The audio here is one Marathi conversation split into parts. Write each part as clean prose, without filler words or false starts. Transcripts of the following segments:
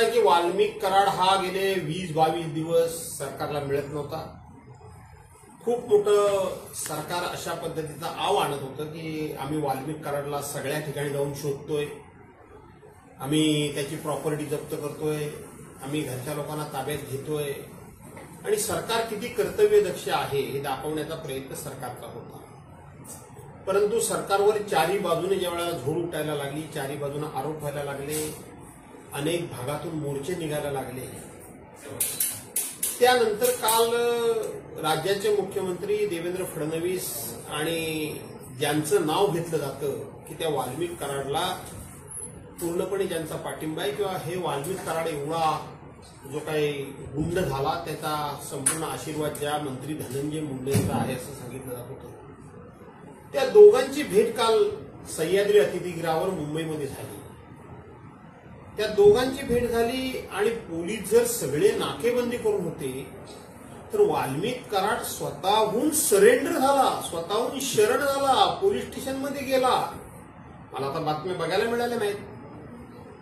आहे की वाल्मिक कराड हा गेले 20-22 दिवस सरकारला मिळत नव्हता. खूप मोठं सरकार अशा पद्धतीचा आव आणत होतं की आम्ही वाल्मिक कराडला सगळ्या ठिकाणी जाऊन शोधतोय, आम्ही त्याची प्रॉपर्टी जप्त करतोय, आम्ही घरच्या लोकांना ताब्यात घेतोय आणि सरकार किती कर्तव्यदक्ष आहे हे दाखवण्याचा प्रयत्न सरकारचा होता. परंतु सरकारवर चारी बाजूने ज्यावेळेला झोड उठायला लागली, चारी बाजूने आरोप व्हायला लागले, अनेक भागातून मोर्चे निघायला लागले, त्यानंतर काल राज्याचे मुख्यमंत्री देवेंद्र फडणवीस आणि ज्यांचं नाव घेतलं जातं की त्या वाल्मिक कराडला पूर्णपणे ज्यांचा पाठिंबा आहे किंवा हे वाल्मिक कराड एवढा जो काही गुंड झाला त्याचा संपूर्ण आशीर्वाद ज्या मंत्री धनंजय मुंडेंचा आहे असं सांगितलं जात होतं. त्या दोघांची भेट काल सह्याद्री अतिथीगृहावर मुंबईमध्ये झाली. त्या दोघांची भेट झाली आणि पोलीस जर सगळे नाकेबंदी करून होते तर वाल्मिक कराड स्वतःहून सरेंडर झाला, स्वतःहून शरण झाला, पोलीस स्टेशनमध्ये गेला. मला आता बातम्या बघायला मिळाल्या नाहीत.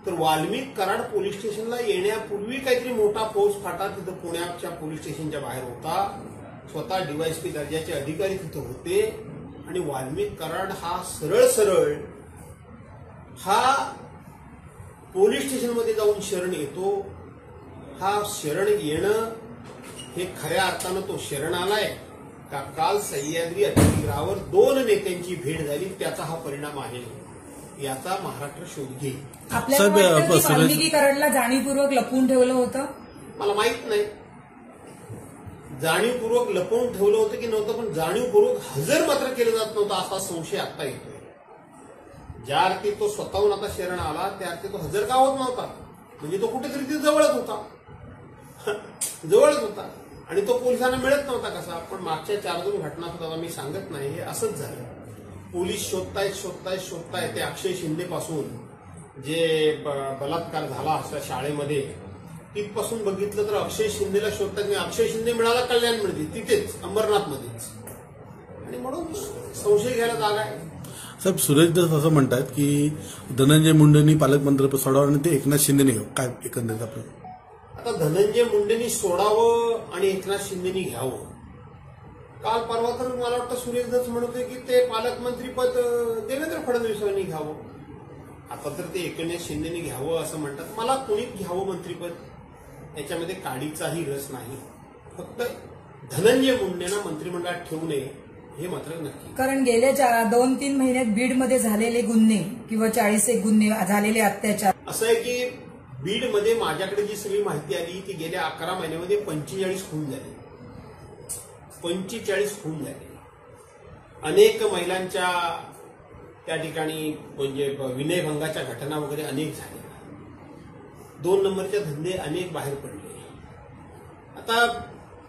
तर वाल्मिक कराड पोलीस स्टेशनला येण्यापूर्वी काहीतरी मोठा फौज फाटा तिथं पुण्याच्या पोलीस स्टेशनच्या बाहेर होता. स्वतः डीवायएसपी दर्जाचे अधिकारी तिथं होते आणि वाल्मिक कराड हा सरळ हा पोलीस स्टेशनमध्ये जाऊन शरण येतो. हा शरण येणं हे खऱ्या अर्थानं तो शरण आलाय का काल सह्याद्री अतिथीगृहावर 2 नेत्यांची भेट झाली त्याचा हा परिणाम आहे, याचा महाराष्ट्र शोध घेईल. वाल्मिकी कराडला जाणीवपूर्वक लपवून ठेवलं होतं, मला माहित नाही जाणीवपूर्वक लपवून ठेवलं होतं की नव्हतं, पण जाणीवपूर्वक हजर मात्र केलं जात नव्हतं असा संशय आता येतोय. ज्या अर्थी तो स्वतःहून आता शरण आला त्या अर्थी तो हजर का होत नव्हता, म्हणजे तो कुठेतरी ते जवळच होता आणि तो पोलिसांना मिळत नव्हता कसा. पण मागच्या 4-2 घटना सुद्धा मी सांगत नाही, हे असंच झालं. पोलीस शोधतायत ते अक्षय शिंदे पासून जे बलात्कार झाला अशा शाळेमध्ये तिथपासून बघितलं तर अक्षय शिंदेला शोधतात. अक्षय शिंदे मिळाला कल्याणमध्ये, तिथेच अंबरनाथमध्येच, आणि म्हणून संशय घ्यायला जागा आहे. साहेब, सुरेश दस असं म्हणतात की धनंजय मुंडेंनी पालकमंत्रीपद सोडावं आणि ते एकनाथ शिंदेने घ्यावं. काय एकंदरीत आपलं? आता धनंजय मुंडेंनी सोडावं आणि एकनाथ शिंदेनी घ्यावं. काल परवा तर मला वाटतं सुरेश दस म्हणतोय की ते पालकमंत्रीपद देवेंद्र फडणवीसांनी घ्यावं. आता तर ते एकनाथ शिंदेनी घ्यावं असं म्हणतात. मला कोणीच घ्यावं मंत्रीपद याच्यामध्ये काडीचाही रस नाही. फक्त धनंजय मुंडेंना मंत्रिमंडळात ठेवू नये हे मात्र नक्की. कारण गेल्या 2-3 महिन्यात बीडमध्ये झालेले गुन्हे किंवा 40 गुन्हे झालेले अत्याचार, असं आहे की बीडमध्ये माझ्याकडे जी सगळी माहिती आली की गेल्या 11 महिन्यामध्ये 45 खून झाले. 45 खून झाले. अनेक महिलांच्या त्या ठिकाणी म्हणजे विनयभंगाच्या घटना वगैरे अनेक झाल्या. 2 नंबरचे धंदे अनेक बाहेर पडले. आता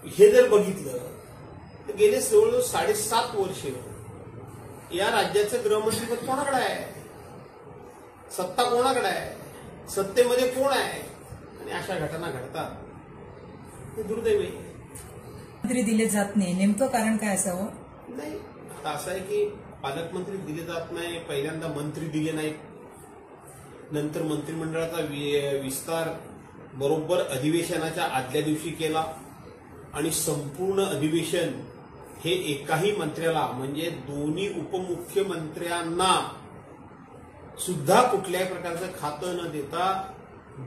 हे जर बघितलं तर गेले जवळजवळ 7.5 वर्ष या राज्याचं गृहमंत्रीपद कोणाकडे आहे, सत्ता कोणाकडे आहे, सत्तेमध्ये कोण आहे, आणि अशा घटना घडतात. हे दुर्दैव आहे. मंत्री दिले जात नाही, नेमकं कारण काय असावं? नाही, आता असं आहे की पालकमंत्री दिले जात नाही. पहिल्यांदा मंत्री दिले नाहीत, नंतर मंत्रिमंडळाचा विस्तार बरोबर अधिवेशनाच्या आदल्या दिवशी केला आणि संपूर्ण अधिवेशन हे एकाही मंत्र्याला म्हणजे दोन्ही उपमुख्यमंत्र्यांना सुद्धा कुठल्याही प्रकारचं खातं न देता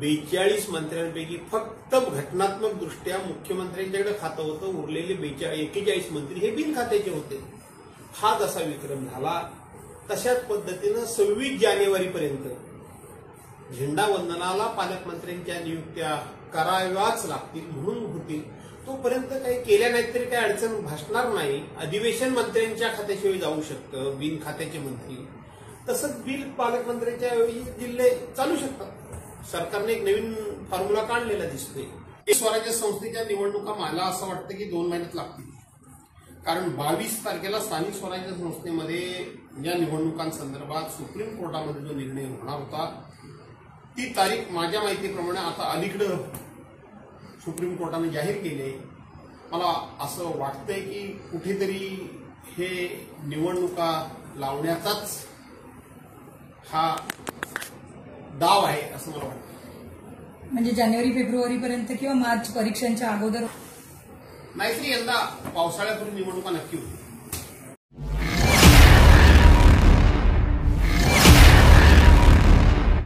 42 मंत्र्यांपैकी फक्त घटनात्मक दृष्ट्या मुख्यमंत्र्यांच्याकडे खातं होतं. उरलेले 41 मंत्री हे बिनखात्याचे होते. हा जसा विक्रम झाला तशाच पद्धतीनं 26 जानेवारीपर्यंत झेंडावंदनाला पालकमंत्र्यांच्या नियुक्त्या कराव्याच लागतील म्हणून होतील. तोपर्यंत काही केल्या नाहीत तरी काही अडचण भासणार नाही. अधिवेशन मंत्र्यांच्या खात्याशिवाय जाऊ शकतं, बिन खात्याचे मंत्री. तसंच बिल पालकमंत्र्यांच्या ऐवजी जिल्हे चालू शकतात. सरकारने एक नवीन फॉर्म्युला काढलेला दिसतोय. स्वराज्य संस्थेच्या निवडणुका मला असं वाटतं की 2 महिन्यात लागतील. कारण 22 तारखेला स्थानिक स्वराज्य संस्थेमध्ये या निवडणुकांसंदर्भात सुप्रीम कोर्टामध्ये जो निर्णय होणार होता ती तारीख माझ्या माहितीप्रमाणे आता अलीकडे सुप्रीम कोर्टाने जाहीर केले. मला असं वाटतंय की कुठेतरी हे निवडणुका लावण्याचाच हा डाव आहे असं मला वाटतं. म्हणजे जानेवारी फेब्रुवारी पर्यंत किंवा मार्च परीक्षांच्या अगोदर नाहीतरी यंदा पावसाळ्यापूर्वी निवडणुका नक्की होती.